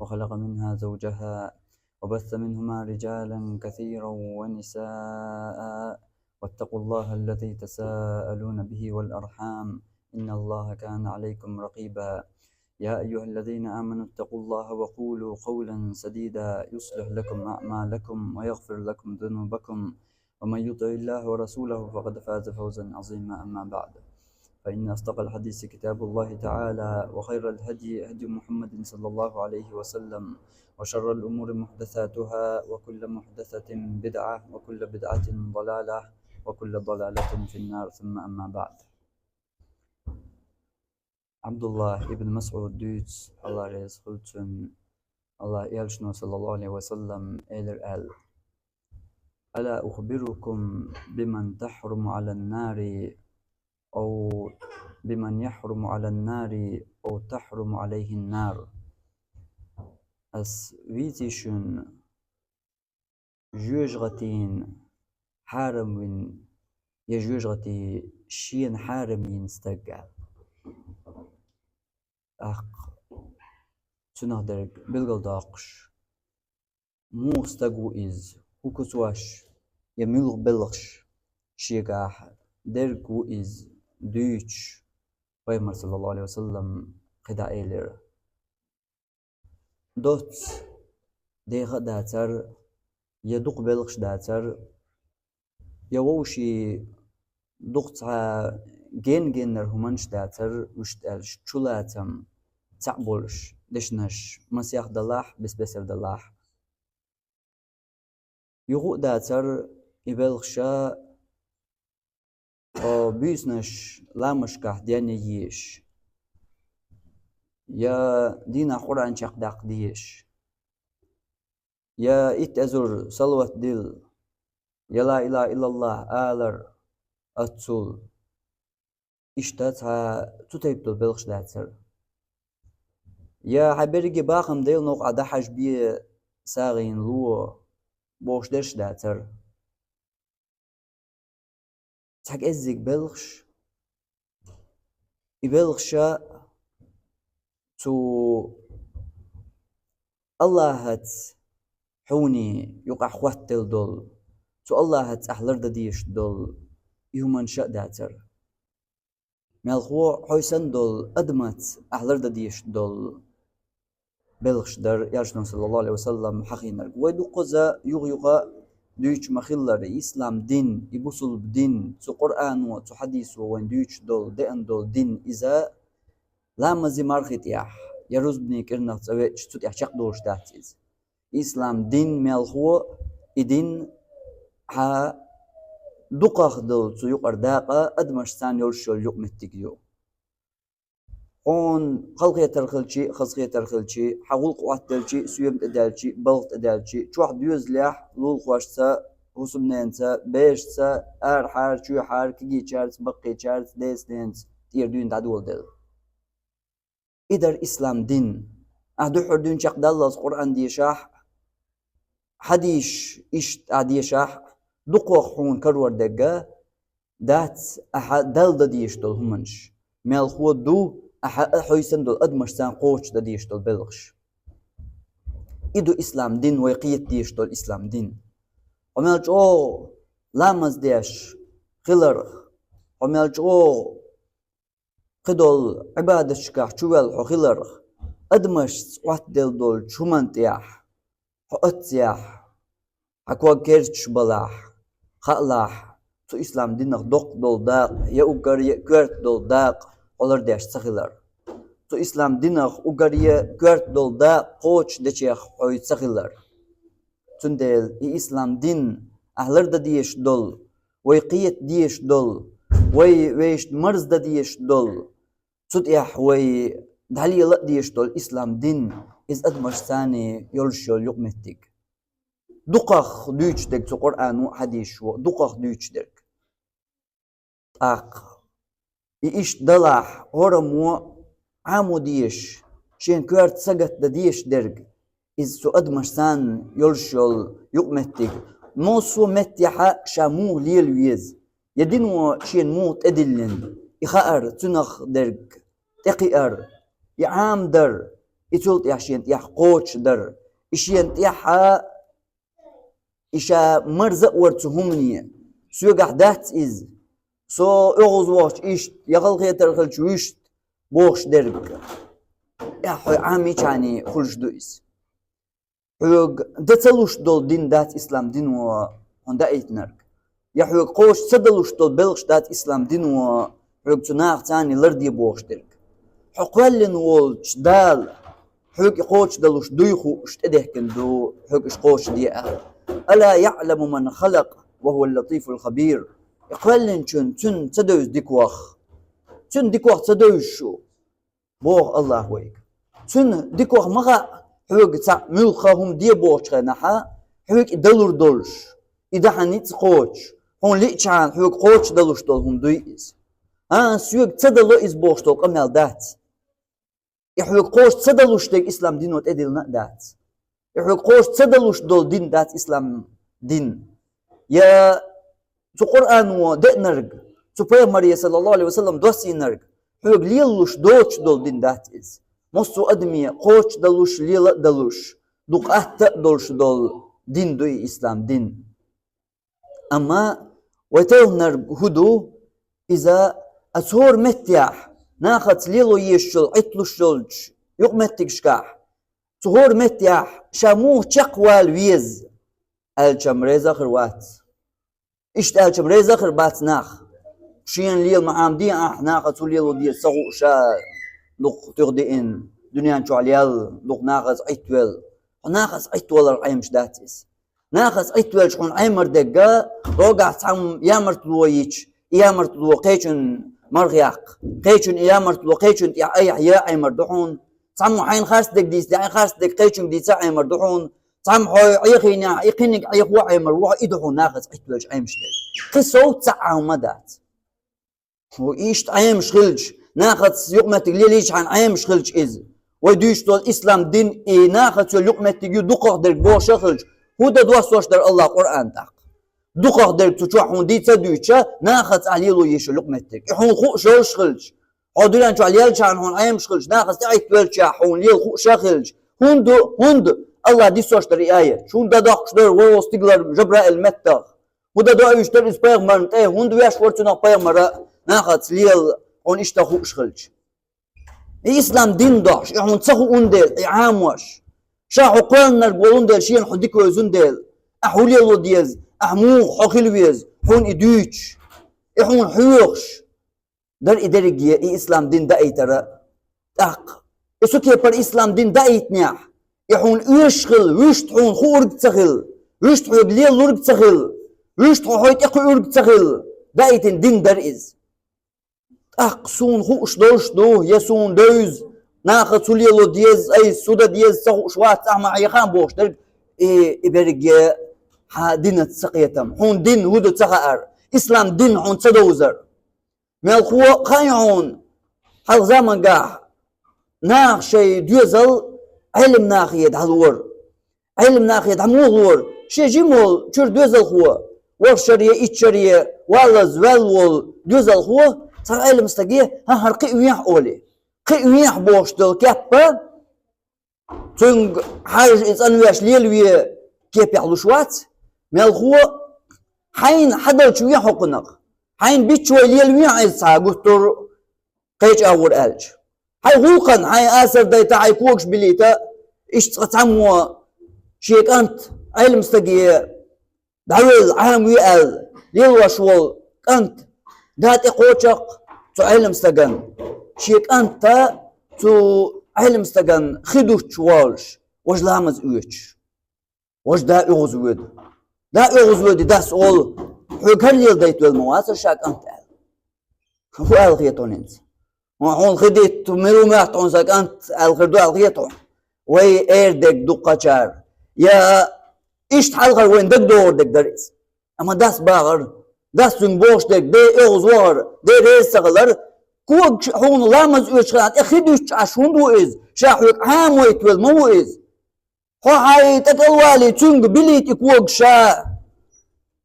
وخلق منها زوجها وبث منهما رجالا كثيرا ونساء واتقوا الله الذي تساءلون به والأرحام إن الله كان عليكم رقيبا يا أيها الذين آمنوا اتقوا الله وقولوا قولا سديدا يصلح لكم أعمالكم ويغفر لكم ذنوبكم ومن يطع الله ورسوله فقد فاز فوزا عظيما أما بعد فإن أصدق الحديث كتاب الله تعالى وخير الهدي هدي محمد صلى الله عليه وسلم وشر الأمور محدثاتها وكل محدثة بدعة وكل بدعة ضلالة وكل ضلالة في النار ثم أما بعد. Abdullah ibn Mas'ud dyts, Allah razı olsun, Allah elçisi sallallahu aleyhi ve sellem el Ala ukhbirukum biman tahrumu alen nari أو بمن يحرم على النار أو تحرم عليه النار. As vitishun jujgatin haramwin jujgati shien haramin stagga. Tunaderg bilgaldaqsh mu stagu is hukuswash yemul belgsh shiegah dergu is Düç Peygamber sallallahu aleyhi ve sellem qida eyler. Dot deha datar yaduk belgsh datar yawoshi duqta genner humansh datar ustal chulatam ta'bolsh deshnash masyah dalah besbeser dalah yugu datar ibelgsha O büsnäs lamashkah diane yish. Ya dina Quran chaqdaq dish. Ya itazur salawat dil. Ya la ilaha illallah alar atsul. Ishtatha tutaybtul belgshdatser. Ya habergi baqam dil noq adahaj bi sagin luo boshdershdatser. Tag ezig belgsh ibelgsha to Allah hat huni yuqa khwatel dol to Allah hat ahlarda dish dol human shadater melkhwo hoysan dol admat ahlarda dish dol belgsh dar yashnon sallallahu aleyhi ve sellem haqinar wa duqza yuqa Düç makhillar İslam din ibusul din su Kur'an ve su hadis ve düç dol dean dol din iza lamazi markhitiyah yaruzbni kirnat ve çtut yahçaq doğuştatsiz İslam din melhu idin ha duqaq dol su yuqardaqa admashsan yolshol yuqmettigiyo on xalqiyatar khilchi haqul qwattelchi suyem edalchi balt edalchi chuh düzlah lul qwashsa husumnensa beşsa har chu har kigi charts baqi charts desdens tier dün dadul del idar islam din ahdu hurdun chaqdallas quran di shah hadish ish adi shah duqo khun karwar daga dat ahad dalda diyishtol humansh mel khudu حويسن دول أدمشتان قوش دا ديش دول بلغش إدو إسلام دين ويقيت ديش دول إسلام دين ومالج لامز ديش خلرخ ومالج قدول عبادة شكاح شوال خلرخ أدمشت وات دول شومان تياح حقت حكوا كيرتش بلاح خلاح تو إسلام دينك دوق دول داق يأوكر يأكرت دول داق Olar deş sahilar. To İslam dinah ugariye gört dolda qoç deçeh oy sahilar. Tundel İslam din ahlarda diyeş dol. Way qiyet diyeş dol. Way weş marzda diyeş dol. Tut yah way daliyala diyeş dol İslam din iz admashsani yolshol yuqmettik. Duqaq düçdek to Kur'an ve hadis ve duqaq düçdek. İş dalah oramu amu diyeş şen kört sagat da diyeş derg iz su admashsan yolshol yuqmettik mosu metyaha shamu liyel wiz yedinu şen mut edillin ikhar tunakh derg taqiar يعام در إتولت يحشين يح قوتش در إشين يحا إشا مرزق ورتهمني سوغح دات إز سو أغز وقت إشت يغل خيتر خلش وشت بوش درق يحو عامي چاني خلش دويس حوق دتلوش دول دين دات إسلام دين و هندا إيتنرق يحو قوش صدلوش دول بلغش دات إسلام دين و حوق تناغ تاني لردي بوش درق حقوالن والش دال حوق قوش دلوش دويخو اشتدهكن دو حوق قوش دي ألا يعلم من خلق وهو اللطيف الخبير يقولن تن تدوز ديكوخ تن ديكوخ تدوز شو بوغ الله ويك تن ديكوخ مغا حوق تاع ملخهم دي بوغ نحا حوق دلور دولش إذا حنيت قوش هون ليتشان حوق قوش دلوش دولهم دويز سيوق تدلو إز بوغ دول قمال دات يحوق قوش تدلوش ديك إسلام دينوت إدلنا دات يحوق قوش تدلوش دول دين دات إسلام دين يا تو قرآن و دئنرق تو پیغمبر صلى الله عليه وسلم دوسي نرق حوق ليلوش دوش دول دين دات إز مصو أدمية قوش دلوش ليل دلوش دوق أهت دولش دول دين دوي إسلام دين أما ويتوه نرق هدو إذا أسهور متياح ناخد ليلو يشل عطلو شلج يقمتك شكاح سهور متياح شاموه شقوال ويز الجم ريزا خروات إشت الجم ريزا خربات ناخ شين ليل معامدين ناخد سو ليلو دي سغو شا دوق تغدئن دنيا شو عليال دوق ناخد عطول ناخد عطول العيمش داتيس ناخد عطول شحون عيمر دقا روقع تعم يامرت لويتش يامرت لو قيشن مرغياق قيشن يامرت لو قيشن يا عيمر دحون تعم حين خاص دق ديس داعي خاص دق قيشن دي ساعي عيمر دحون تعم حوي عيخينا يقينك عيخ عيمر وح يدحون ناخد عطول عيمش دق قصو تسعه مدات هو إيشت عيمش خلج ناخد يقمتك ليش عن عيمش خلج إز ويدوش دول إسلام دين ناخد يقمتك يدقق درك بوش خلج هو ده دواسوش در الله قرآن تاق دقق درك تشوحون دي تدويتشا ناخد عليلو يشو لقمتك يحون خو شوش خلج عدولان شو عليال شان هون عيمش خلج ناخد تعيك تولشا حون ليل خو شخلج هند الله دي سوش در آية شون ده داقش در ووس تقلر جبرائيل متغ هو ده دعا يشتر إس بيغمرن هند وياش ورتنا بيغمر ناخد ليل هون إشتا خوش خلج إسلام دين داش يحون تسخو اندل إعاموش شاحو قرن نرقولون ديل شين حديكو يزون ديل أحولي الله ديز أحموخ حقلويز حون إدويتش إحون حيوخش در إدرقية إسلام دين دائي ترى أق إسوكي بر إسلام دين دائي تنياح إحون إيشغل ويشت حون خو أرق تسخل ويشت حو بليل أرق تسخل ويشت حو حويت إقو أرق تسخل دائي دين در إز أق سون خو أشدوش دو يسون دوز ناخد سوليلو ديز أي سودا ديز سخو شوات أعمى عيخان بوش در إبرقية ها دين تسقيتم هون دين هودو تسقر إسلام دين هون تدوزر مالخو خايعون هل زمن قاح ناخ شي ديوزل علم ناخيد هالور علم ناخيد هموغور شي جيمول شور ديوزل خو ورشريه إتشريه والز والول ديوزل خو صار علم استقيه ها هرقي ويح أولي قي ويح بوش دل كابا تنق حاج إنسان وياش ليلوية كيف يحلو شوات مالخو حين حدل شوية حقنق حين بيت شوية ليل ويا عيسى قلتر قيش أول ألج هاي غوقا هاي آسر دايتا هاي كوكش بليتا إيش تتعموا شيك أنت علم استقية دعويل عالم ويقال ليل وشوال أنت دات إقوشق تو علم استقن شيك أنت تو علم استقن خدوش شوالش وش لامز اوش وش دا يغزود دا يغزود دا سؤال حق هل يلديت المواسر شاك أنت هو الغيطون انت وحون خديت ميرو معطون ساك أنت الغردو الغيطون وي ايردك دقا شار يا إيش تحلقر وين دك دور دك دريس أما داس باغر داس تنبوش دك دي اغزوار دي ريس سغلر كوك حون لامز اوش خلات اخدوش عشون دو إز شاحوك عام ويتول مو إز هو هاي تتوالي تنق بليت كوك شا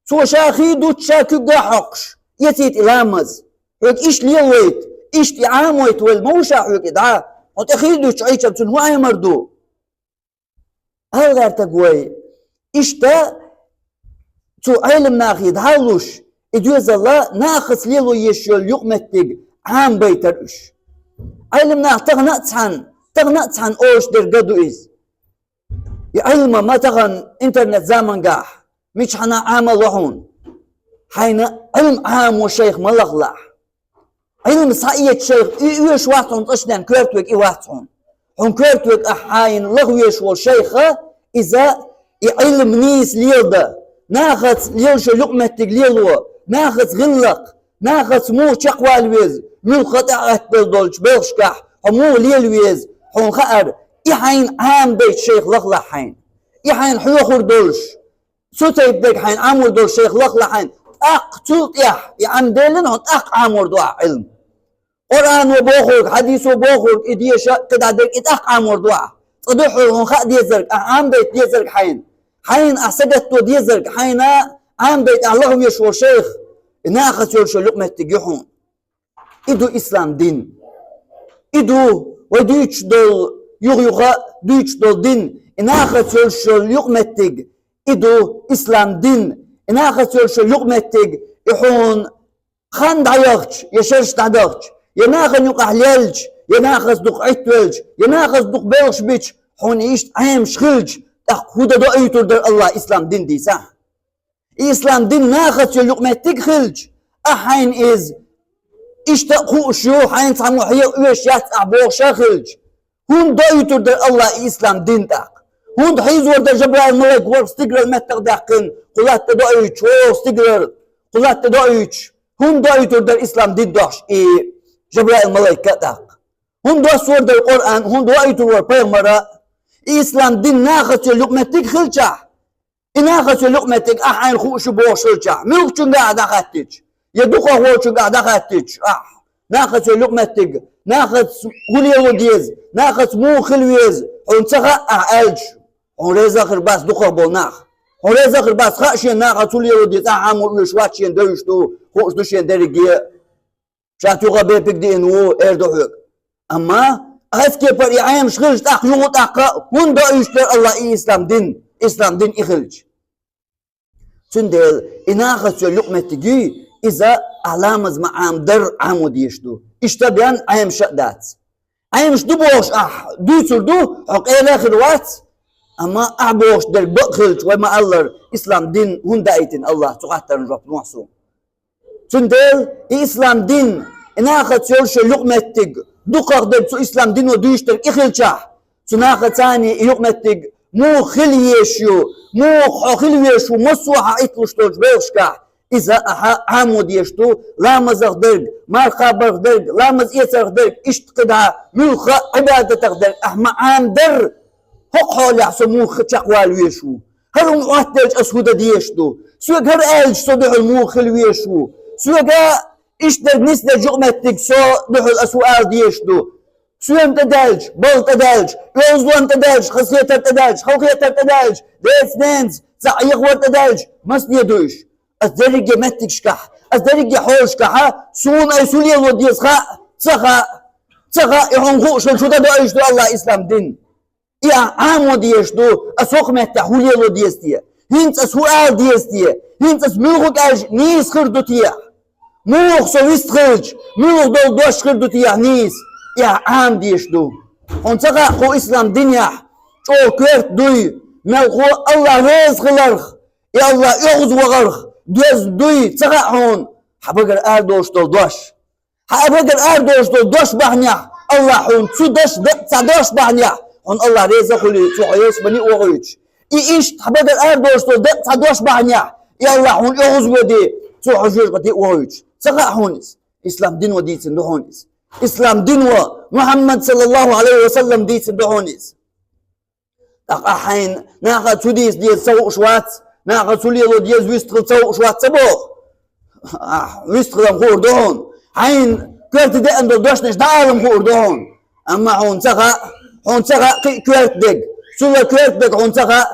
سو شاخي دوت شاكو قاحقش يتيت إلامز حوك إيش ليويت إيش تعامويت والموشا حوك إدعا وتأخيدوش عيشة بسن هو أي مردو هل غير تقوي إشتا تو علم ناخد هالوش إدوز الله ناخص ليلو يشيل يقمتك عام بيترش علم ناخ تغنى عن أوش در قدو إز علم ما تغن إنترنت زمن قاح مش حنا عام لهون حين علم عام وشيخ ملغلح علم صحية شيخ إيش واحد أشدان كرتوك إيواتهم هم كرتوك أحاين لغويش والشيخ إذا علم نيس ليلدا ناخذ ليلش لقمتك ليلو ناخذ غلق ناخذ مو شقوى الويز مو خطأ بلدولش بلشكح مو ليلويز هم خأر إحاين عام بيت شيخ لغلح حين إحاين حيوخر دولش سوتي بدك حين عامور دول شيخ لغلح حين تلت عم ديلن هون عامور دوا علم قرآن وبوخرك حديث وبوخرك إديشا كده دك عامور دوا تدوحر هون خا ديزرك عام بيت ديزرك حين أحسقت تو ديزرك حين عام بيت الله يشور شيخ ناخذ يرشو لقمة تجيحون إدو إسلام دين إدو وديش دول يغيغا ديش دول دين ناخذ يرشو لقمة تج إدو إسلام دين ناخذ يرشو لقمة تج يحون خان دعيقش يشرش دعيقش يناخذ يقع ليلج يناخذ دق عتولج يناخذ دق بيلش بيتش حون إيش عام شخلج هودا دو أيتور در الله إسلام دين دي صح إسلام دين ناخذ لقمة تج خلج أحين إز اشتاقوا شو حين تعمو حيق ويش يتع بوغ شاخلج هون دايتور در الله إسلام دين داق هون حيزور در جبرائيل ملك ورق استقرار المتق داقن قلات تدعيش وو استقرار قلات تدعيش هون دايتور در إسلام دين داقش جبرائيل ملك داق هون دو سور در القرآن هون دايتور ور بيغمرا إسلام دين ناخذ لقمة تج خلجة ناخذ لقمة تج أحين خوش بوغ شلجة ملك شنقا داقتج يدوخ هو شو قاعد أخذتش ناخذ لقمة تج ناخذ هولي وديز ناخذ مو خلويز ونسخة أعالج ونريز خرباس دوخ بولناخ ونريز خرباس خاشين ناخذ هولي وديز عامل وشواتشين دوشتو خوش دوشين درجية شاتو غبي بيجدي إنه إردوحك أما هذا كيف يعيم شغلش تأخذ تأخذ هون دايشتر الله إسلام دين إخلج سندل ناخذ لقمة تجي إذا علامز معام در عمود يشدو اشتبيان عيم شقدات عيم شدو بوش دو سردو حق آخر وات أما أعبوش در بقخلج وما الله إسلام دين هون دايتين الله تقاتل نجوب نوحسو سندل إسلام دين ناخذ يرش لقمة تج دقق در سو إسلام دين ودوشتر إخلجه سناخذ ثاني لقمة تج مو خليشيو مو خليشيو مصوحة إطلشتوش بيوشكا إذا عمود يشتو لامز أخدرق مارخا برخدرق لامز إيس أخدرق إشتقدها ملخا عبادة أخدرق أحما عام در حق حول يحسو شقوال ويشو هر مؤتج أسودة ديشتو سوى هر آلج صدح الموخل ويشو سوى إشتر نسل جغمتك سو دحو الأسوال ديشتو سوى امتدالج بلت أدالج يوزلو امتدالج خصيتر تدالج خوخيتر تدالج ديس نينز سعيق ورتدالج مس يدوش الدرجة متك شكح الدرجة حول شكحة سون أي سولية وديس خا تخا يحون خوش شو تدعيش دو الله إسلام دين يا عام وديش دو أسوق متحولية وديس تيا هنت أسوال ديس تيا هنت أسملغك أج نيس خردو تيا ملغ سويست خرج ملغ دول دوش خردو تيا نيس يا عام ديش دو هون تخا خو إسلام دين يا شو كرت دوي ملغو الله ريز خلرخ يا الله يغز وغرخ دوز دوي تغا هون حبقر أردوش دول دوش حبقر أردوش دول دوش بحنيا الله هون تسو دوش دوش بحنيا هون الله ريزا خلي تحيوش بني أغيش إيش حبقر أردوش دول دوش بحنيا يا الله هون يغز ودي تحيوش بني أغيش تغا هونس إسلام دين وديت هونس إسلام دين محمد صلى الله عليه وسلم ديت هونس أحين ناخذ سوديس ديت سوق شوات ناخذ سوليلو ديز ويستغل سوق شوات سبوخ ويستغل مخور دون حين كرت دي اندو دوشنش دعالم مخور دون اما هون سخا كرت ديك سولا كرت ديك هون سخا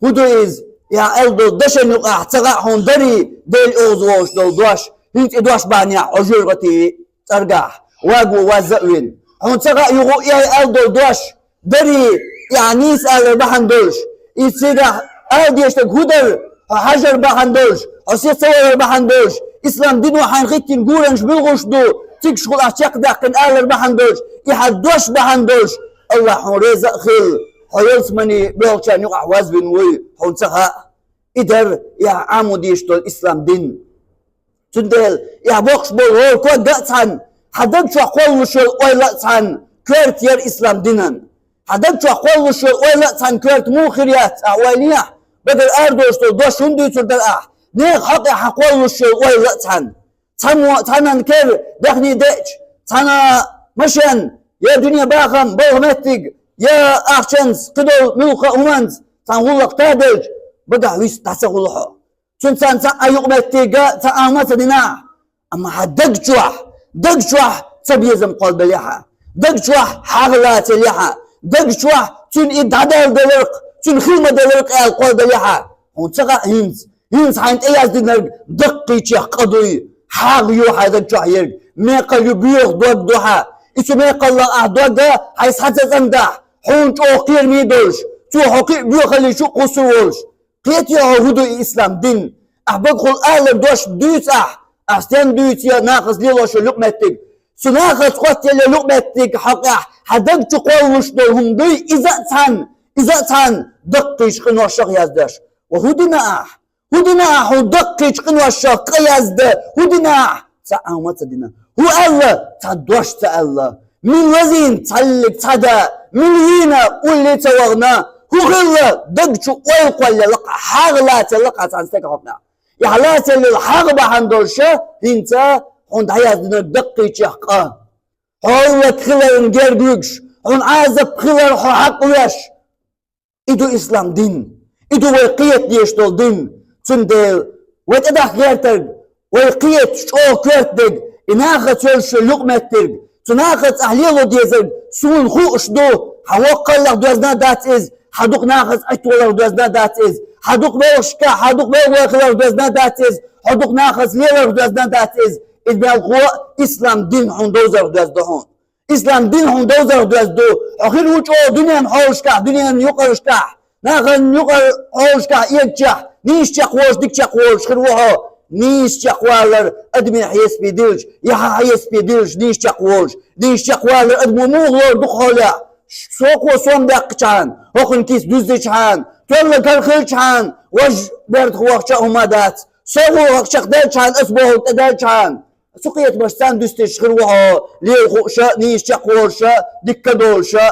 هدو إز يا ألدو دشن يقع سخا هون دري ديل أوزوش دول دوش هنت إدوش بانيا عجور غتي ترقاح واقو وازقوين هون سقى يغو يا ألدول دوش دري يعني يسأل بحندوش يصير ألديش تقدر حجر بحندوش أصير صور بحندوش إسلام دين وحين خيت نقولنش بالغش دو تكشغل أشياء داخل آل بحندوش يحدوش بحندوش الله حوريز خيل حيلس مني بيلشان يقع وازبن وي هون سقى إدر يا عموديش دول إسلام دين تندل يا بوكش بول كو قطعن حدد شو قول شو ويلتعن كرت ير إسلام دينن حدد شو قول شو ويلتعن كرت مو خريات أولية بدل أردوش دول دوش هندو تردل نيخ حقي حقول شو ويلتعن تانا كير دخني ديش تانا مشن يا دنيا باخم بوغمتك يا أخشنس قدو ملوخ أمانز تنغلق تادج بدأ ويس تحسغلحو تنسان أيقمتك تأمت دينا أما حدد شوح دق شوح تبيزم قلب ليحة دق شوح حغلات ليحة دق شوح تن إدعدال دلق تن خيمة دلق قلب ليحة ونتقى هنز حين إياز دينر دقي تيح قضي حاغ يوحى دق شوح يرق ميقا يبيغ دوق دوحة إسو ميقا الله دوقا حيس حتى زمدح حون تو قير ميدوش تو حقيق بيوخلي شو قصولش قيت يا هدو إسلام دين أحبق خل أهل دوش دوس أحسن دوتيا ناقص ليلو شو لقمتك سناقص قوتي لقمتك حقا حدق تقول وش دولهم دي إذا تان دقيش قنوة الشق يزدش وهدنا ودقيش قنوة الشق يزد هدنا تعاومت دينا هو الله تعدوش الله من وزين تعلق تعدا من هنا قولي توغنا هو غلا دق شو ويقول لك حاغلات لقا تنسك حقنا يحلات اللي الحرب عندوشة هنتا هون حياة دقي تحقا هون تخلر نجير بيكش هون عازب خلر حق ويش إدو إسلام دين إدو ويقية ديش دول دين تندل ويتدح غيرتك ويقية شو كيرتك إناخة تلش لقمتك تناخة أهليلو ديزك سون خوش دو حوقل لك دوزنا دات إز حدوق ناخذ أيتولر دوزنا داتيز حدوق بوشكا حدوق بوخلر دوزنا داتيز حدوق ناخذ ليلر دوزنا داتيز البالقوة إسلام دين هون دوزر دوزدهون إسلام دين هون دوزر دوزدو أخير وجو دنيا حوشكا دنيا يقرشكا ناخذ يقر حوشكا يكشح نيش تقوش ديك تقوش خروها نيش تقوالر أدمي حيس بيدلج يها حيس بيدلج نيش تقوالر أدمو مغلور دخولا سوق وصوم دقشان هكون كيس دوزدشان تولى كالخلشان وج برد خوخشا همادات سوق وخشق دلشان أسبوع تدلشان سقيت بستان دوستش خروها ليه خوشا نيش تقوشا دكا دولشا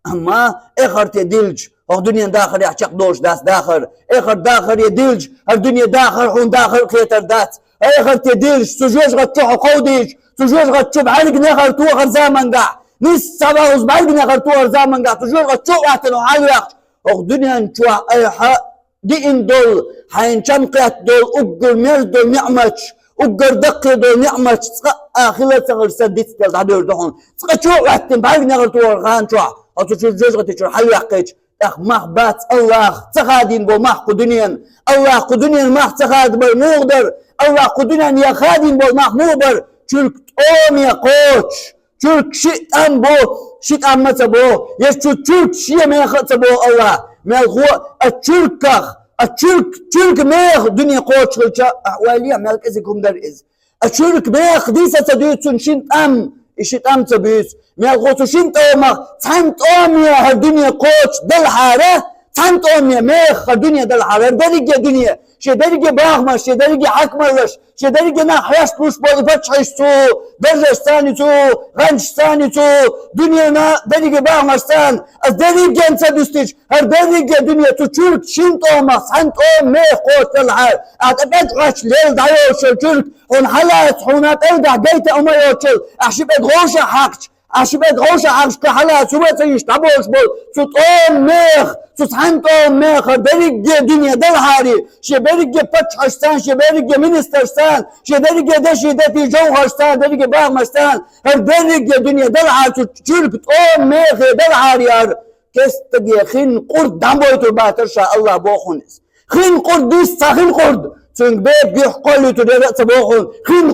أما آخر تدلج الدنيا داخل يحشق دوش داس داخل آخر داخل يدلج الدنيا داخل هون داخل خيتر دات آخر تدلج سجوج غتشوح قوديش سجوج غتشوف عليك نخر توخر زمن قاع نيس سبا وزبالك نخر توخر زمن قاع سجوج غتشوح وعتنو حاليق الدنيا نشوح أيحا دي إن دول حين شمقيت دول أقر مير دول نعمتش أقر دقي دول نعمتش آخلة تغر سديت تلت عدور دهون تشوح وعتن بالك نخر توخر خان شوح أتشوف جوج غتشوح حاليقيتش أخ مخبات الله تخادين بو مخ قدنيا الله قدنيا مخ تخاد بو مغدر الله قدنيا يا خادين بو مخ مغدر تلك أم يا قوش تلك شيء أم بو شيء أم متبو يشتو تلك شيء ميخ تبو الله ميخو التلك ميخ دنيا قوش خلشا أحواليا ميخ إزيكم در إز التلك ميخ ديسة تدوتون شين أم إشيت أم تبيس ميخو شين تومخ تحنت أم يا هالدنيا قوش دل حارة تحنت أم يا ميخ الدنيا دل حارة درجة دنيا شي درجة باغمش شي درجة حكملش شي درجة نحياش بوش بولي فتشحش تو درجة ثاني تو غنش ثاني تو دنيا نا درجة باغمش ثان از درجة انت دوستيش هر درجة دنيا تو تشورك شين تومخ تحنت أم ميخ قوش دل حارة أعتقد غش ليل دعيوش تشورك هون حلات هونات أودع بيت أما يوتشل أحشب إدغوشة حقش أشبه غوشة عرش كحلا سوى تيش تبوش بول تطوم ميخ تتحنطوم ميخ بريق دنيا دل هاري شبريق بتش هشتان شبريق منسترستان شبريق دشي دتي جو هشتان بريق باغمشتان بريق دنيا دل هاري تشلك تطوم ميخ دل هاري كستجي خين قرد دمبويتو باترشا الله بوخونس خين قرد ديستا خين قرد سونك بيب يحقولي تدرس تبوخون خين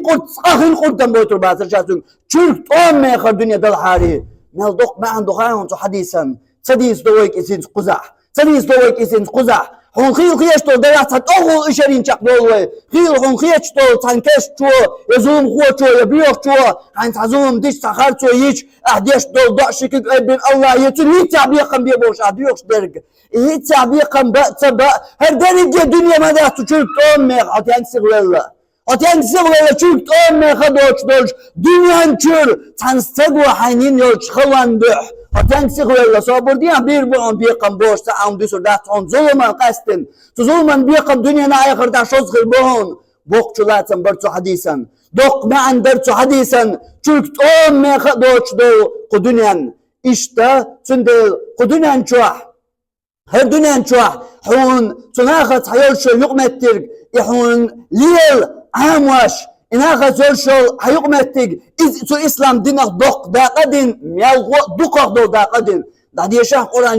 قرد دمبويتو باترشا سونك تشلك تطوم ميخ الدنيا دل هاري مال دوق ما عنده خايون حديثا تديس دويك إسين قزح تديس دويك إسين قزح هون خيل خيشتو دلعت أغل إشارين شاق دولوي خيل هون خيشتو تنكش شو يزوم خو شو يبيوخ شو عن تعزوم ديش تخار شو يج أحديش دول ضعشك ابن الله يتني تعبيقا بيبوش أحديوش درج هي تعبيقا بأ هالدرجة الدنيا ماذا تشوف أمي عطيان سغلة عطيان سغلة تشوف أمي خدوش دوش دنيا نشر تنستقوى حينين يوش خلان بح عطيان سغلة صابر ديان بيربعون بيقم بوش تعاون ديسو داتون ظلما قستن تظلما بيقم دنيا نايخر دا شوز خلبون بوق شلاتن برتو حديثا دوق معن برتو حديثا تشوف أمي خدوش دو قدنيا إشتا تندل قدنيا نشوح هر دنيا نشوح حون تناخذ حيول شو يقمتك يحون ليل عامواش إناخذ زول شو حيقمتك إذ تو إسلام دينك دق داقدين ميال دقق دو داقدين دادي شاه قرآن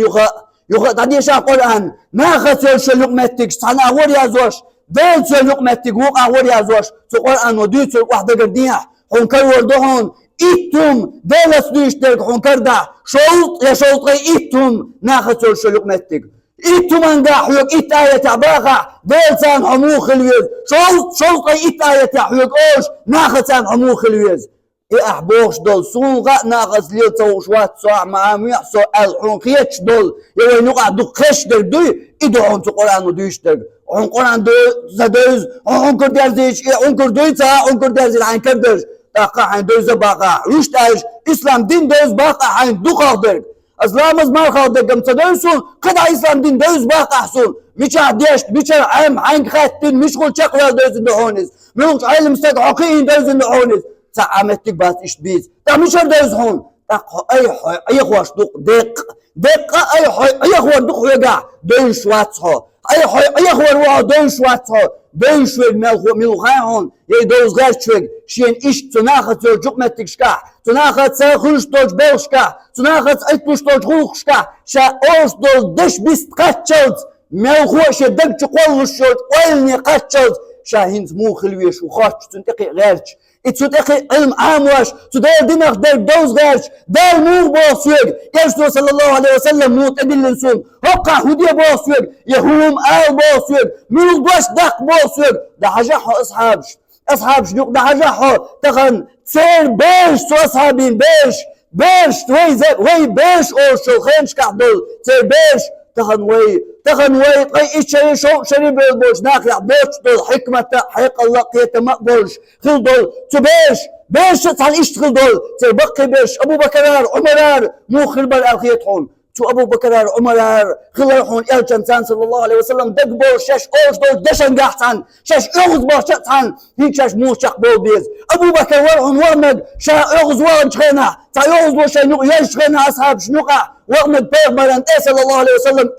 يخا دادي شاه قرآن ناخذ زول شو يقمتك سانا وريا زوش دل شو يقمتك وقع وريا زوش تو قرآن وديت شو واحدة قرديها حون كرور دهون إتم دلس ديشترك حون كردا شوط يا شوط إتم ناخذ زول شو يقمتك إتم أنجح يق إت آية تعباقة دلسان عموخ الويز شوط إت آية تعباق أوش ناخذ عموخ الويز إيه أحبوش دول سوغا ناخذ ليل توشوات صاع معاميح سو الحون خيتش دول يوي نقع دو خشدر دوي إدوهم تو قرآن وديشترك حون قرآن دو زدوز حون كردير زيش حون كردويتا حون كردير زيل عين كردش باقا حين دوز باقا رشتاج إسلام دين دوز باقا حين دو قادر اسلام از مال خاطر كم تدرسون قد اسلام دين دوز باقا حسون مش عديش مش عام عين خاتين مش قول شقوى دوز النحونس مش علم استد حقيقي دوز النحونس تعامتك باس ايش بيز تا مش دوز هون اي خوش دق اي خوش دق وقع دوش واتها اي خوش دوش واتها دوش ملخاهون يي دوز غاشوك شين ايش تناخذ جقمتك شكا تناخذ ساخوش توج بلشكا تناخذ ايتوش توج خوشكا شا اوش دول دش بيست قاتشلت ملخوش دق قولش قولني قاتشلت شاهين مو خلويش وخاش تنتقي غيرش اتسوتقي علم عامواش تدال دماغ دال دوز غيرش دال مو بوسيق يرسل صلى الله عليه وسلم موت ادل لنسون وقع هدية بوسيق يهوم بوسيق ملوك باش دق بوسيق ده حجاحو اصحابش نوق ده حجاحو تخن تسير بيش تو اصحابين بيش وي بيش اوشو خينش كحدول تسير بيش تخن وي طي إيش شو شريب البوش ناقع بوش دول حكمة حق الله قيت مقبولش خل دول بيش تعال إيش خل دول تبقي بيش أبو بكر عمر مو خلبر الخيطون تو أبو بكر عمر خل يحون الجنسان صلى الله عليه وسلم دق بول شاش أوش دول دشن قاحتان شاش أغز باشتان هيك شاش مو شق بول بيز أبو بكر ورعون ورمد شا أغز ورن شخينا تا يغز بوش يشخينا أصحاب شنوقع ورمد بيغمران صلى الله عليه وسلم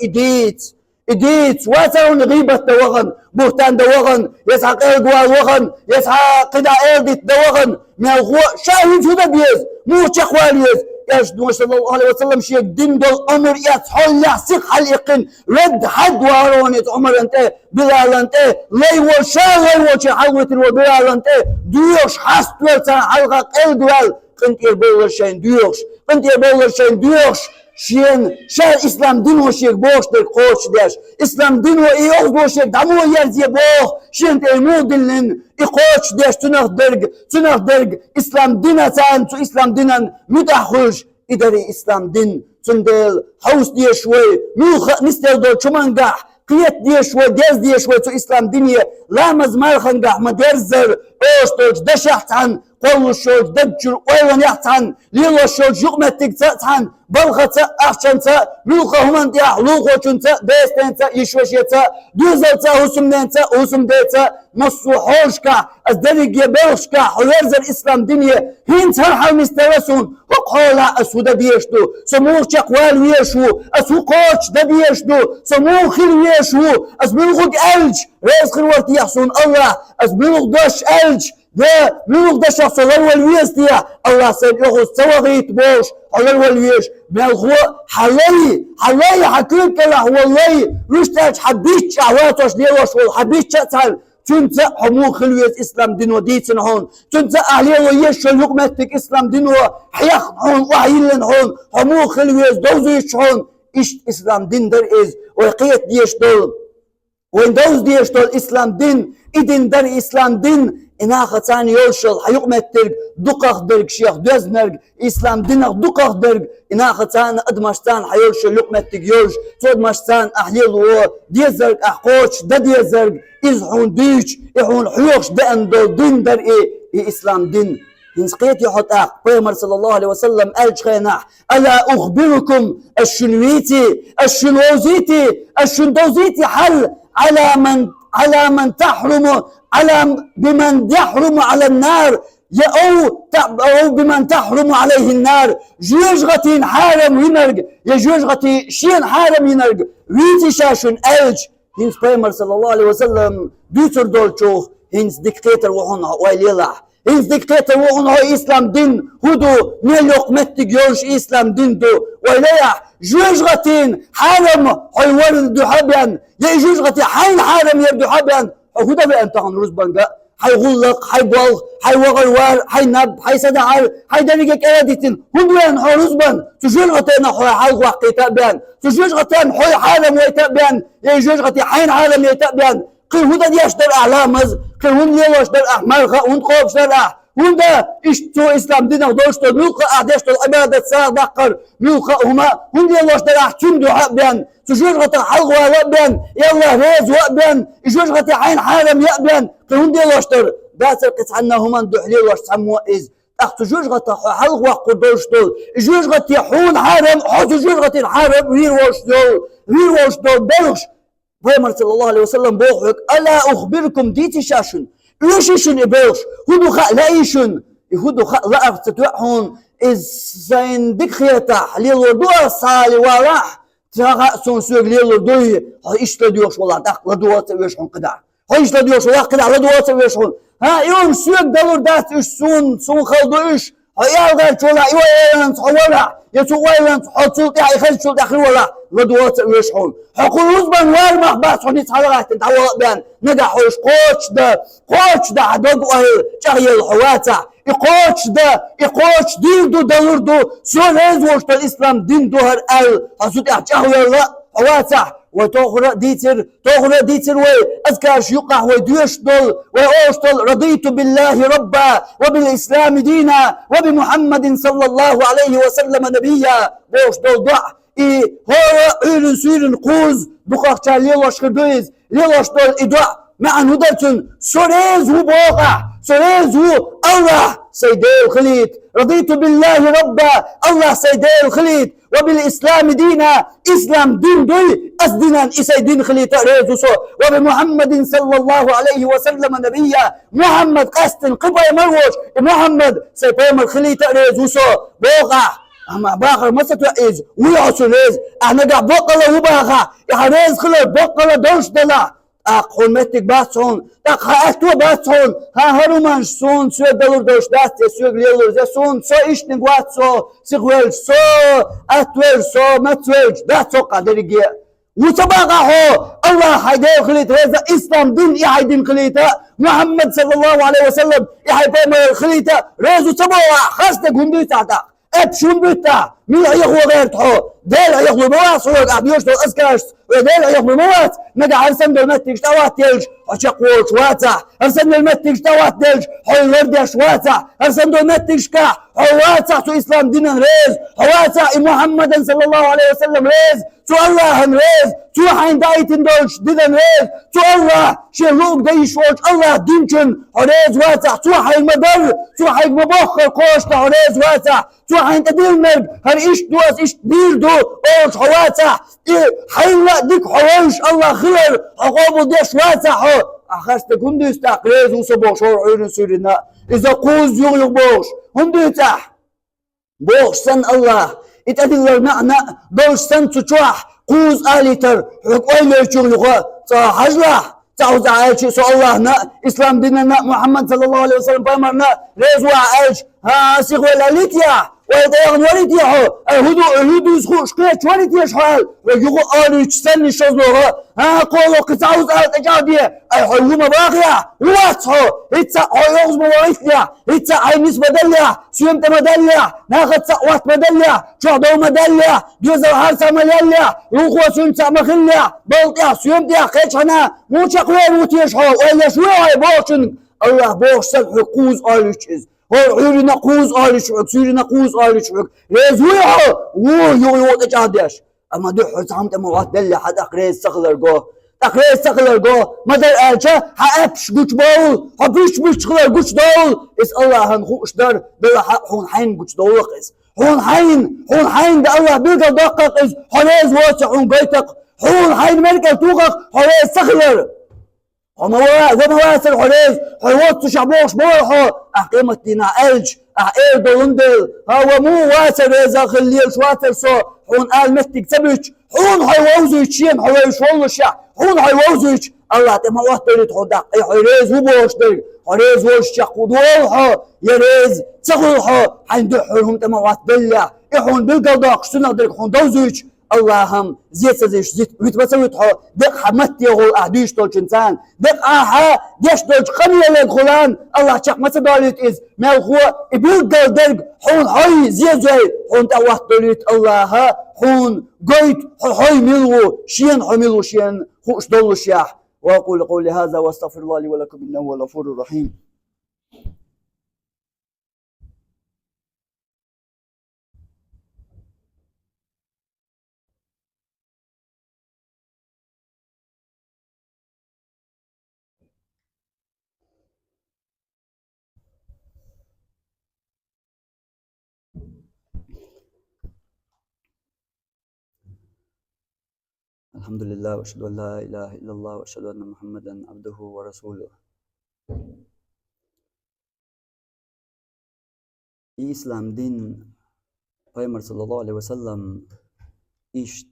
إديت واسعون غيبة دوغن بهتان دوغن يسحق إلقوال وغن يسحق قدا إلدت دوغن من الغوء شاهد هذا بيز مو شخواليز يجدون صلى الله عليه وسلم شيء دين دول أمر يتحول يحسق حليقين رد حد وارونيت عمر انت بلال انت لي وشا حلوة وبلال انت ديوش حست ولسان حلقة إلقوال قنت يربول شين ديوش شين شهر إسلام دين وشيك بوش در قوش داش إسلام دين وإيوغ بوشيك دمو يرزي بوخ شين تيمو دلن إقوش داش تنخ درق إسلام دينا تان تو إسلام دينا مدحوش إداري إسلام دين تندل حوس دي شوي نستل دول شمانقح قيت دي شوي ديز دي شوي تو إسلام دينية لا مزمار خنقح مدرزر أوش توج دشحت عن قول الشوج دجر ويوان يحتان ليلو الشوج يقمتك تحتان بلغة أحشان ملقا همان دياح لوغو چنتا بيستان يشوشيتا دوزلتا هسم ديتا نصو حوشكا الدرق يبلشكا حويرز الإسلام دينية هين ترحل مستوسون وقولا أسودا بيشتو سموه شقوال ويشو أسو قوش دا بيشتو سموه خير ويشو أسبلغوك ألج ريز خلوات يحسون الله أسبلغ دوش ألج ده ملوك ده شخص الوالويس ديا الله سيبقى سواغيت بوش على الوالويش بلغو حلي حكيك له والله رشتاج حبيت شعواتوش ديوش والحبيت شاتال تنسى حمو خلوية إسلام دين وديتن هون تنسى أهلي ويشو الحكمتك إسلام دين وحيخ هون وحيلن هون حمو خلوية دوزيش هون إيش إسلام دين در إز ويقيت ديش دول وين دوز ديش دول إسلام دين إدين در إسلام دين إنا خطان يوشل حيقمتك دقق درك شيخ دوزنرق إسلام دينك دقق درك إنا خطان أدمشتان حيوشل لقمتك يوش تودمشتان أحليل و ديزرق أحقوش دا ديزرق إزحون ديش إحون حيوش دا أندول دين در إيه إسلام دين هنسقيت يحط بيمر صلى الله عليه وسلم ألج خيناح ألا أخبركم الشنوزيتي الشندوزيتي حل على من تحرم بمن يحرم على النار أو بمن تحرم عليه النار جوجغتين حارم ينرق يا جوجغتي شين حارم ينرق ويتي شاشن ألج هنس بيمر صلى الله عليه وسلم دوتر دولشوخ هنس ديكتاتر وهون ويليلح هنس ديكتاتر وهون هو إسلام دين هدو ميلوق متك يوش إسلام دين دو ويليح جوجغتين حارم حيورد دو حبيان يا جوجغتي حين حارم يردو حبيان هدا بأنتهم رزبانجا حيغلق حيبوغ حيوغلوار حينب حيسدعر حيدرجك أرادتين هم بيان حو رزبان تجوجغتين حو حلق وقتي بيان تجوجغتين حو حارم ويتابيان يا جوجغتي حين حارم يتابيان قل هدا ديش در أعلامز قل هن ليوش در أحمر هن خوف شرع هندا اشتو اسلام دينك دوشتو ملقا اعدشتو العبادة ساعة دقر ملقا هما هندي الله اشترى احتم دعاء بيان تجوج غطي حلق وابيان يلا ريز وابيان يجوج غطي عين حالم يابيان هندي الله اشترى داسر قطعنا هما ندحليل واش تسموا إز أخت جوج غطي حلق وقو دوشتو جوج غطي حون حارم حوت جوج غطي الحارم وير واشتو بلغش بيمر صلى الله عليه وسلم بوحك ألا أخبركم ديتي شاشن لوشيشن إبوش هدو خاء لايشن هدو خاء لا أفتتوحون إز زين ديك خيطة ليلو دوا صالي وراح تراغا سون سوق ليلو دوي إيش لديوش والله داق لدوات ويشحون قدع إيش لديوش والله قدع لدوات ويشحون ها يوم سوق دلور دات إيش سون خلدو إيش هيا غير شولا إيوان صحولا يسوي حطوط يعني خل شو داخل ولا لدوات ويشحون حقول رزبان وارمح بس حنيت حلقات تدعوا بيان نجحوش قوتش ده عدد وهي شغل الحواتة يقوتش ديردو دلوردو سو ريزوش الإسلام دين دوهر حسوت احجاه يلا حواتة وتوخر ديتر وي أذكاش يقع ويديش دول ويوشتل رضيت بالله ربا وبالإسلام دينا وبمحمد صلى الله عليه وسلم نبيا بوش دول ضع هو إيرن سيرن قوز بقاق ليلوش خردويز ليلوش دول إدعا مع ندرتن سوريز هو بوقع سوريز هو الله سيدي الخليط رضيت بالله ربا الله سيدي الخليط وبالإسلام دينا إسلام دين دوي أسدنا إسي دين خليطة ريزوسو وبمحمد صلى الله عليه وسلم نبيا محمد قاستن قبا مروش محمد سيبام الخليطة ريزوسو بوقع أما باخر ما ستوئيز ويعصو ريز احنا قاع بقلا وباخا يحريز خلال بقلا دوش دلا حرمتك باسون خاطو باسون هرومانش سون سو دلور دوش داست سو غليلور سون سو اشتن واتسو سيغويل سو اتوير سو ماتوير داسو قادريجي وتباغا هو الله حيدير خليت هذا اسلام دين يا دين خليته محمد صلى الله عليه وسلم يا حيدير خليته ريزو تبوا خاصتك هندو تاعتا ابشون بيتا مين هيخو غير تحو ديل هيخو موات صورك عبيوش دول اسكاش وديل هيخو موات نقع عرسن دول متك توات تلج وشقوش واتا عرسن دول متك توات تلج حول وردش واتا عرسن دول متك شكا حواتا تو اسلام دين ريز حواتا محمد صلى الله عليه وسلم ريز تو الله ريز تو حين دايتن دولش دين ريز تو الله شلوك دايش وش الله دينكن ريز واتا تو حين مدر تو حين مبخر قوشتا ريز واتا تو حين تدير مرق هل إيش دوس إيش ديردو أوش حواتا حين لا ديك حواش الله خير عقابه ديش واسع هو أخشت كندو يستقريز وصبوش عيون سورنا إذا قوز يغلق بوش هندو يتاح بوش سن الله اتأدل المعنى بوش سن تشوح قوز آليتر حقوي ليشوغ يغا حجله تعوز عايش سو الله نا إسلام ديننا محمد صلى الله عليه وسلم بامرنا ريز وعايش ها سيغ ولا ليتيا ويضيغن ولد يحو هدو يسخوش كيت ولد يشحال ويقول آلي تسني شزلوها قولوا قصاوز تجاودية أي حيوما باقية واتحو إتسا حيوز مواريثيا إتسا أي نسبة دليا سيومت مدليا ناخد سقوات مدليا شعدو مدليا جوزر هارسا مدليا روخوا سيومتا مخليا بلطيا سيومتيا قيتشنا موشا قوين وتيشحو وإلا شوية بوشن الله بوش سلحو قوز آلي تشيز هو عيري نقوز آلي شعك سيري نقوز آلي شعك ريزويحو ويو تجاديش أما دحو سامت موات دليا حد أقريز سخلر جو تقريز سخلر جو مدر ألشا حأبش قوش باول حبيش بيش خلر قوش دول إس الله هنخوش در بلا حون حين قوش دولق إس حون حين دا الله بيقل دقق إس حريز واسع حون قيتق حون حين ملك توقق حريز سخلر وما واسر حريز حيوات شعبوش بورحو أقيمة دينا ألج أعير دولندل هو مو واسر إذا خليل شواتر سو حون قال مستك تبج حون حيوزو يتشين حيوش والله حون حيوزو يتش الله تما واتريد حدق أي حريز وبوش درق حريز وش شق ودولحو يريز تغلحو حين دحرهم تما واتبلع إحون بالقلداق شتنا درق حون دوزو يتش اللهم زيت سزيش زيت ويتبسوي تحو دق حمتي غول أهديش دول شنسان دق آها ديش دول قمية للخلان الله شاق ما سداليت إز مالخوة إبيل قل درق حون حي زيت زي حون تأوات دوليت الله حون قيت حي ملو شين حي ملو شين خوش دولو شياح وأقول قولي هذا واستغفر الله لي ولكم إنه هو الغفور الرحيم الحمد لله وأشهد أن لا إله إلا الله وأشهد أن محمدا عبده ورسوله İslam din Peygamber sallallahu aleyhi ve sellem işt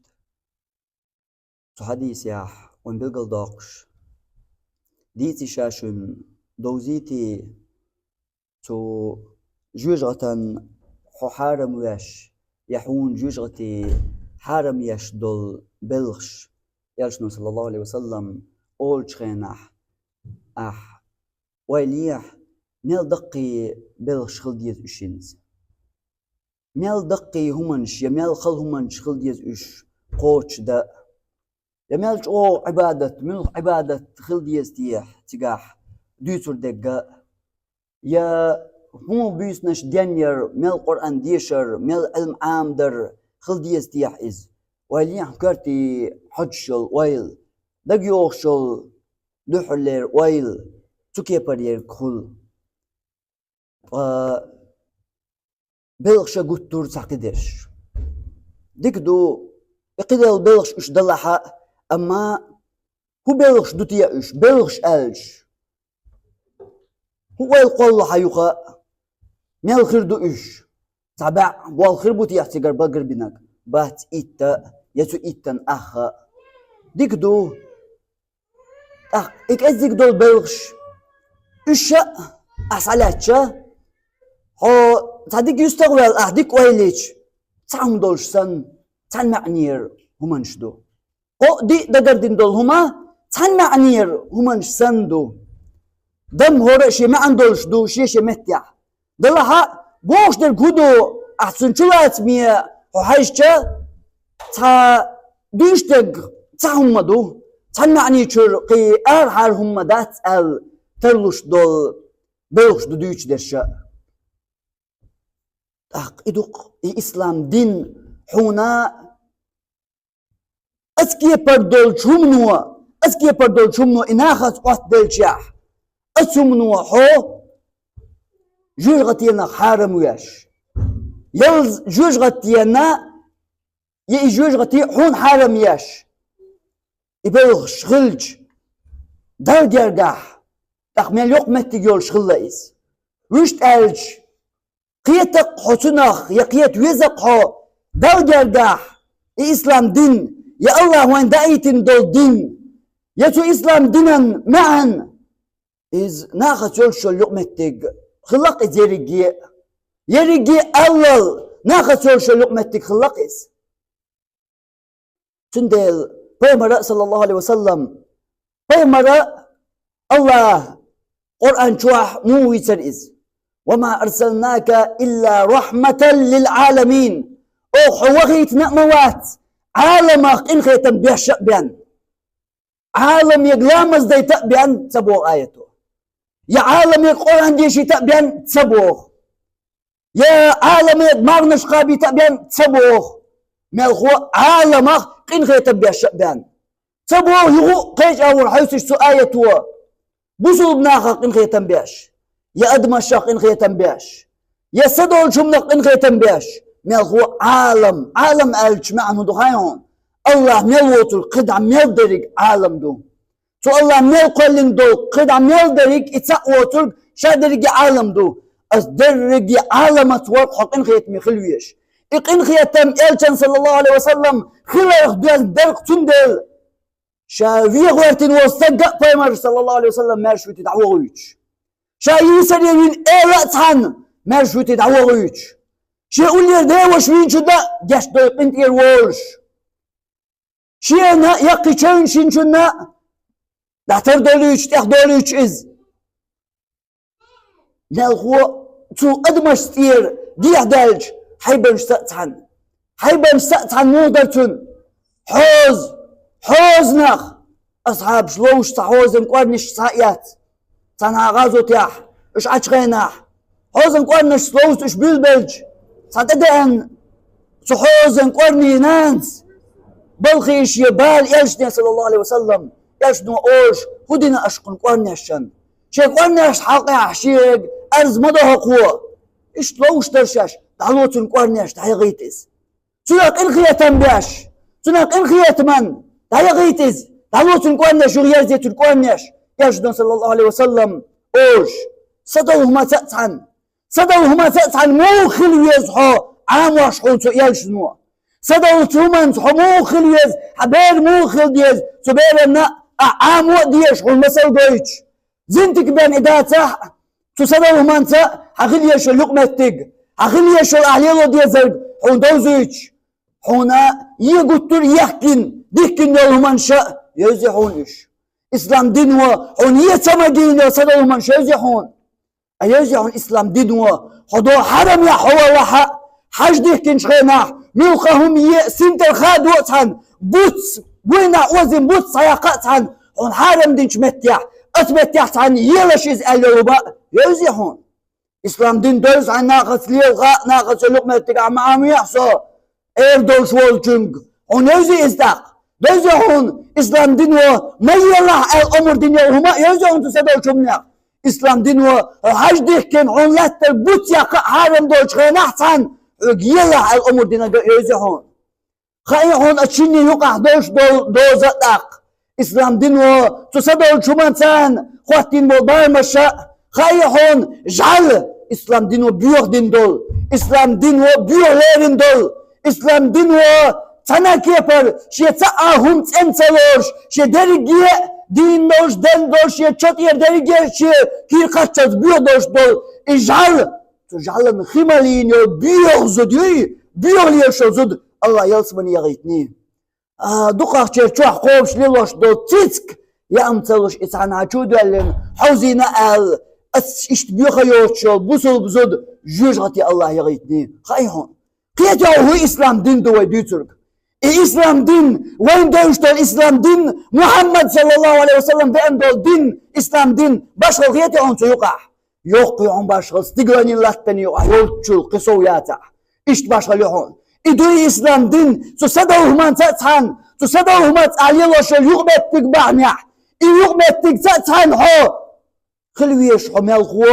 zu hadis yah und bilgeldoksch diti shashun doziti zu jujratan حارم ويش يحون جوجغتي حارم يش دول بلغش يالشنو صلى الله عليه وسلم أول شخينح ويليح ميل دقي بلغش خلديز أشينز ميل دقي همنش يميل خل همنش خلديز أش قوش دا يميلش عبادة من عبادة خلديز تيح تقاح دوسر دقا يا هو بيسنش دينير ميل قرآن ديشر ميل علم عام در خلديز تيح إز ويليح كارتي حجشل ويل دقيوخشل دحلير ويل تكيبرير كل بلغش قطور تعقدرش ديك دو يقدر بلغش اش دلحا اما هو بلغش دوتيا اش بلغش الش هو يقول حيوخا ميل خردو اش تابع والخير بوتي احتقر بقر بناك بات ايتا يسو ايتن اخا ديك دو اك ازيك دول بلغش اشا احسالاتشا هو تاديك يستقبل أهديك ويليش تعم دولشسن تان معنير هما نشدو دي دقردين دول هما تان معنير هما نشسندو دم هورا شي ما عندولش دو شي متيع دلها بوش در كودو أحسن شلات مية وحيشتا تا ديشتق تا هما دو تان معني شرقي أرحار هما دات ترلوش دول بلوش دو ديوش درشا إدوق الإسلام دين حونا أسكي بردول شمنو إناخت قوات دلجاح أسمنو حو جوجغتينا حارم وياش يلز جوجغتينا يي جوجغتي حون حارم ياش يبلغ شغلج دار جرجاح تخميل يوق متجول شغلائز ويشت ألج قيتك حسنخ يقيت ويزق حو دل جرداح إسلام دين يا الله وين دايتن دول دين يتو إسلام دينا معا إز ناخد يولشو اليوم التق خلق يرجي الله ناقة سورش لقمتك خلقس تندل بيمرأ صلى الله عليه وسلم بيمرأ الله قرآن شوح مو يترئز وما أرسلناك إلا رحمة للعالمين أو حوغيت نأموات عالمك إن خيتم بيشأ بيان عالم يقلامز دي تأبيان تسبوغ آيته يا عالم يقرآن ديشي تأبيان تسبوغ يا عالم يدمارنش قابي تأبيان تسبوغ مالخو عالمك إن خيتم بيشأ بيان تسبوغ يغو قيش أول حيثش سو آيته بوسو بناخق إن خيتم بيش يا أدمشق إن خيتم بيش يا سدول شمنق إن خيتم بيش مالخو عالم ألج معه دخايون الله ميل القدع ميل دريق عالم دو تو الله ميل قلن دو قدع ميل دريق اتساق وطرق شا دريق عالم دو از دريق عالم اتورق حق إن خيتم خلويش إن خيتم إلشان صلى الله عليه وسلم خلق دوال درق تندل شا فيغوارتين وستقق بيمر صلى الله عليه وسلم مارشوتي دعوغيش شا يوسر يمين إيلاتحان مارشوتي دعوغيش شا يقول لي ده وشوين شو ده جاش دو يقنت إيروش شينا يقي تشون شين شنا دعتر دوليش تاخ دوليش إز نالخو تو أدمش ستير ديح دالج حيبن شتأتحن مودرتون حوز نخ أصحاب شلوش تحوز مقارنش سايات تنها غازو تياح إش عشغيناح حوز مقارنش سلوش إش بيلبلج صدقين سحوز مقارني نانس بلخيش يبال يلشنا صلى الله عليه وسلم يلشنا أوش هدنا أشقن قرنشن شيء قرنش حقيقة شيء أرز مضى قوة إيش لوش ترشش تعلوتن قرنش تعي غيتز تناق إنخية تنباش تناق إنخية من تعي غيتز تعلوتن قرنش وغيرزيتن قرنش يلشنا صلى الله عليه وسلم أوش صدوهما تأتعن مو خلو يزحو عام واشحون يلشنوا صدوتهم حمو خليز حبير مو خليز سبيرنا عامو ديش حول مسل دويتش زنتك بين إداتا تصدوهم أنت حخليش اللقمتك حخليش الأعليلو دي زرق حون دوزيتش حونا يقتل يحكين ديكين يولهم أنشاء يزيحونش إسلام دينوا حون يتما دينوا صدوهم أنشاء يزيحون أيزيحون إسلام دينوا حدو حرم يحوى وحا حاج ديكين شغيناح ملقاهم سنت الخاد وقتهن بوتس بوينا وزن بوتس سياقاتهن هون حارم دينش متيح اتمتيحتهن يلش يزقلوا بقى يزيحون إسلام دين دوز عن ناقص ليلغاء ناقص اللقمة تقع معهم يحصو ايردول شوال جنگ هون يزي ازداق دوزيحون إسلام دين ما يلح الأمر دين يوهما يزيحون تسدول شمناق إسلام دين حاج ديكين هون لاتر بوتس يقع حارم دول شغيناحتهن يلا الأمور دينا يزحون خايحون أتشيني يقع دوزة داق إسلام دينو تصدر شمانتان خواتين بالبار مشاء خايحون جعل إسلام دينو بيوغ دين دول إسلام دينو بيوغ ليرين دول إسلام دينو تانا كيبر شي تاهم تنتلوش شي درجي دين دوش دين دوش شي تشطير درجي شي كي قاتشت بيوغ دوش دول إجعل تجعلن خمالين بيوغ زدي بيوغ ليشو زد الله يلسمني يغيتني دقاق تشوح قومش ليلوش دو تيتك يا أمتلوش إتعان عجود لين حوزينا أل إشت بيوخ يوتشو بوصل بزد جوج غتي الله يغيتني خايهون قيتو هو إسلام دين دو ديترك إسلام دين وين دوشتو الإسلام دين محمد صلى الله عليه وسلم بأن دول دين إسلام دين باشغل قيتو هون سيقع يوقعون باشغل استقرانين لاتني يوتشل قصوياتا إشت باشغل يهون إدوي إسلام دين تصدوهما تأتحن تصدوهما تعليلوش يغمتك بعنيح يغمتك تأتحن هو خلويش حو مالغو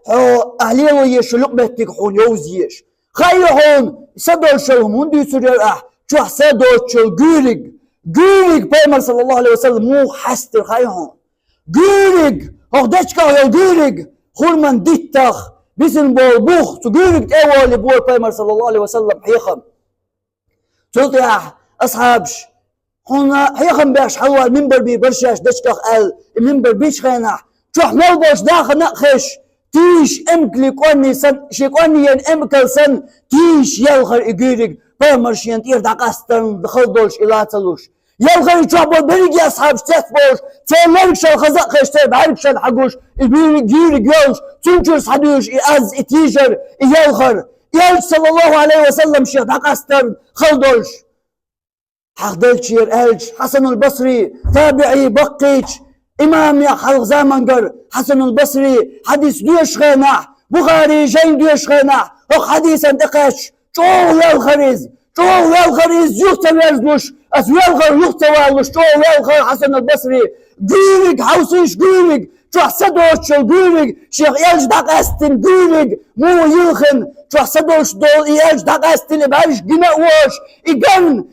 حو أهليلو يش يغمتك حو يوزيش خايهون صدوشلهم هندي سوريال شو صدوشل جوريك بيمر صلى الله عليه وسلم مو حستر خايهون جوريك هغدشكا يا جوريك خورمان ديتاخ بيسن بوخ تجوريك اول بور بيمر صلى الله عليه وسلم حيخم تلطيح أصحابش هنا حيخم باش حوا المنبر بي برشاش دشكخ قال المنبر بيش خيناح شوح ملبوش داخل نقخش تيش امكلي قوني سن شيقوني ين امكل سن تيش يلخر اجيرك برمرشين تير دقاستن دخلدوش الى تلوش يلخر يشعبوا بريجي اصحاب ستفوش تيمرك شال خزق خشتر بعرك شال حقوش الجيرك يوش تنشرس حدوش از اتيجر يلخر يلش صلى الله عليه وسلم شيخ دقاستن خلدوش حقدلش يرألش حسن البصري تابعي بقيتش إمام يا خلق زمنقر حسن البصري حديث دوش غناح بخاري جين دوش غناح هو حديث انتقاش شو يالخريز شو يالخريز يختوالش أس يالخر يختوالش شو يالخر حسن البصري قيرك حوسيش قيرك شو حسدوش قيرك شيخ يالش دقاستن قيرك مو يلخن شو حسدوش دول يالش دقاستن بارش قناوش إيقان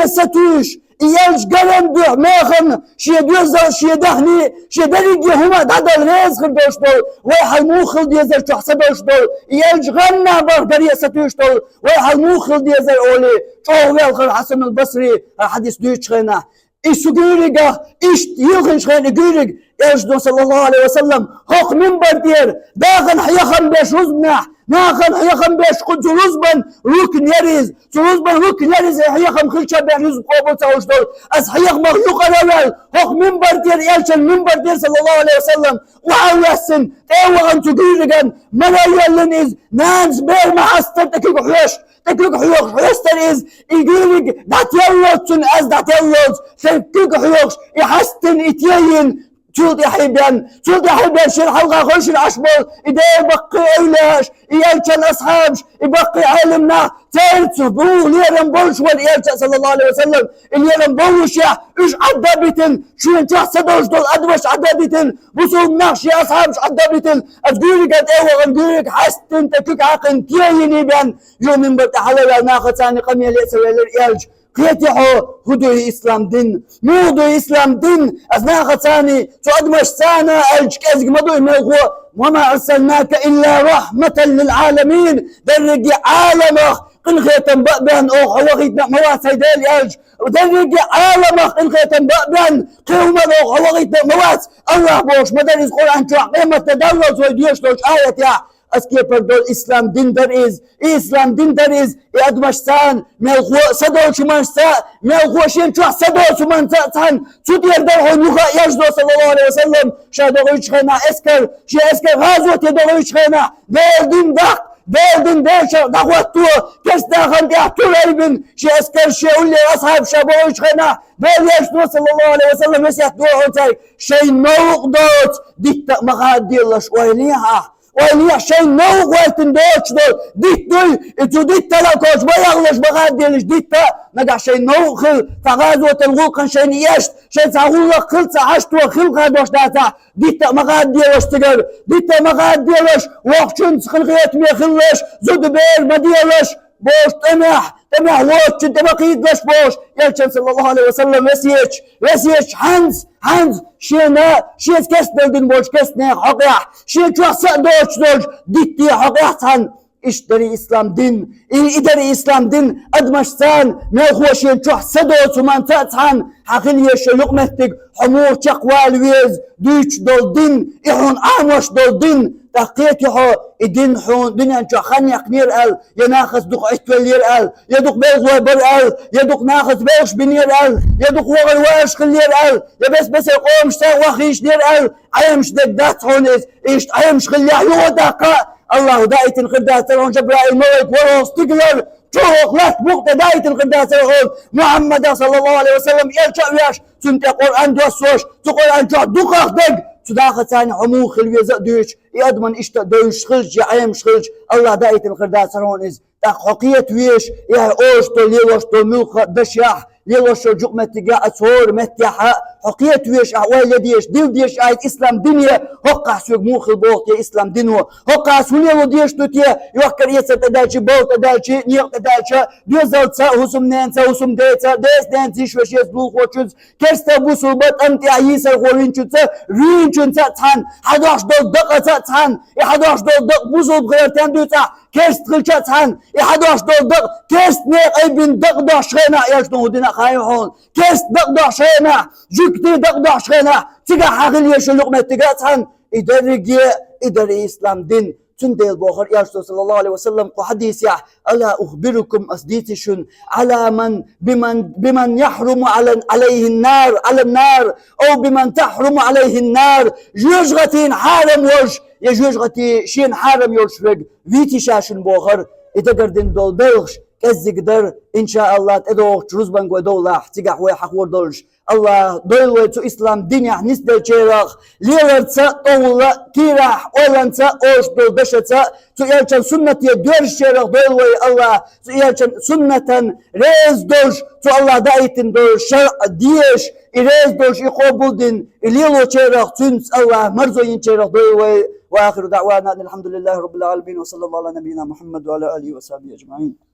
يستوش يالش قلم دوح ماخن شي دوزر شي دهني شي دريجي هما دادل ريز خلدوش دول ويحل موخل ديزر شو حسدوش دول يالش غنى بغدر يستوش دول ويحل موخل ديزر أولي شو ويالخر حسن البصري حديث دوش خينا إيش قيرقة إيش يلخن شخين قيرق يالش صلى الله عليه وسلم هوق منبر دير داخل حيخن بيش رزبناح ناخن حيخن بيش قد رزبن ركن يريز رزبن ركن يريز حيخن خلشة بيش رزب قوبل تاوش دول أس حيخ مخلوق الأول هوق منبر دير يالش المنبر دير صلى الله عليه وسلم وعاو يسن تاوغ انتو قيرقا ملا يلن إز نانس بير محستر تكيك حيوش تكلك حيوش حيستر إز إيقيرق دات يلوتن أز دات يلوت تكلك حيوش يحستن إتيين تولد يحيبان شير حلقة خلش العشبال إذا يبقي إيلاش إيالشان أصحابش يبقي علمنا تيرتو بو ليرن بوش والإيالشان صلى الله عليه وسلم الليرن بوش يا إيش عدابتن شو انتح صدوش دول أدوش عدابتن بصوب ناقش يا أصحابش عدابتن أتقولك أتقوى غنقولك حستن تكيك عقن تييني بان جو من برتحلل ناخد ثاني قمية ليسوي للإيالش قيتحو هدو إسلام دين مودو إسلام دين أثناء ثاني تؤدمش سانا الجكازك مدو ملغو وما أرسلناك إلا رحمة للعالمين درجي عالمك إن خيتم بأبان أو حوغيتنا مواسي ديل يالج درجي عالمك إن خيتم بأبان قيومة أو حوغيتنا مواس الله بوش مدرس قرآن شو عقيمة تدرس ويديوش لوش آية يا اسكي پردول اسلام دين در از اسلام دين در از ادمشتان ملغو صدو شمانستا ملغو شين چو صدو شمانسان چو دير در هنوخا يجدو صلى الله عليه وسلم شادو خينا اسكر شي اسكر غازو تدو خينا دين دق دين ديشا دغوتو كس داخل ديحتو ليبن شي اسكر شي اولي اصحاب شابو خينا يجدو صلى الله عليه وسلم يسيحتو عوتاي شي موقدوت ديتا مغادي الله شوينيها وإن شيء نو قلتن دوش دول ديت دول إتو ديت تلاكوش بيغلش بغاديلش ديت نقع شيء نو خل فغازو تلغوقن شيء نيشت شيء ساغولك خل سعشت وخل غادوش داتا ديت مغاديلش تقر ديت مغاديلش وقتشن خلقيت ميخلش زود بير مديلش بوش تمح وقت تبقيت لش بوش يلشن صلى الله عليه وسلم وسيش هنز شيز كست بلدن بوش كست نه حقيح شي تشوح دوش ديتي حقيح تان اشتري اسلام دين ادري اسلام دين ادمشتان ما هو شي تشوح سدوس ومن تان حقيقي شي لقمتك حمور تقوال ويز دوش دول دين يحون عاموش دول دين تحقيقه الدين حون دنيا انشو خاني قنير قال يناخذ دق اتولير قال يدق بيغ بر قال يدق ناخذ بيغش بنير قال يدق وغل واش خلير قال يا بس يقوم شتا واخيش دير قال عيمش دات هونس ايش عيمش خليها يودق الله دايت الخدات ترون جبرائيل ملك وروس تقلر شوق لا تبوق دايت الخدات ترون محمد صلى الله عليه وسلم يرجع وياش سنت قرآن دوسوش تقول ان جو دقق دق تداخل ثاني عمو خلوي زدوش يضمن اشتا دوش خلج يعيم خلج الله دايت الخدات ترون از حقية ويش يا اوشتو ليوشتو ملخ بشيح ليوشتو جوق متجا اصور متيحة حقية ويش احوال يديش ديل ديش ايت اسلام دنيا هقع سوق موخ البوط يا اسلام دنيا هقع سوني وديش توتيا يوكر يسا تدالشي بوط تدالشي نيق تدالشي بيزل تسا هسم نانسا هسم ديتا ديس نانسي شوش يزبول خوشوز كرستا بوصل بط امتي عيسا الخورينشو تسا رينشو تسا تسان 11 دول دقة تسا تسان 11 دول دق بوصل بغير تندو تسا كرست خلشا تسان 11 دول دق كرست نيق ايبن دق داشخينا يشنو هدنا خايحون كرست دق داشخينا جكتي دق داشخينا تيجا حاغل يشو لقمة تيجا تسان إدري إسلام دين تندل بوخر يا رسول صلى الله عليه وسلم حديث يا ألا أخبركم أصديتشن على من بمن يحرم عليه النار على النار أو بمن تحرم عليه النار جوجغتين حرم وش يجوجغتي شين حرم يرشفق فيتي شاشن بوخر إتقردن دول بلغش كزقدر إن شاء الله تدوخ جروزبان قدولا تقع ويحق وردولش الله دولة تو إسلام دنيا نسبة جيرخ ليرتsa طولة كيرح أولنتا أوش بالبشتا تو يالشان سنة يدورش جيرخ دولة الله تو يالشان سنة ريز دوش تو الله دايتن دوش شرع ديش إريز دوش يقوبل دين إليلو جيرخ تنس الله مرزوين جيرخ دولة وآخر دعوانا الحمد لله رب العالمين وصلى الله على نبينا محمد وعلى آله وصحبه أجمعين.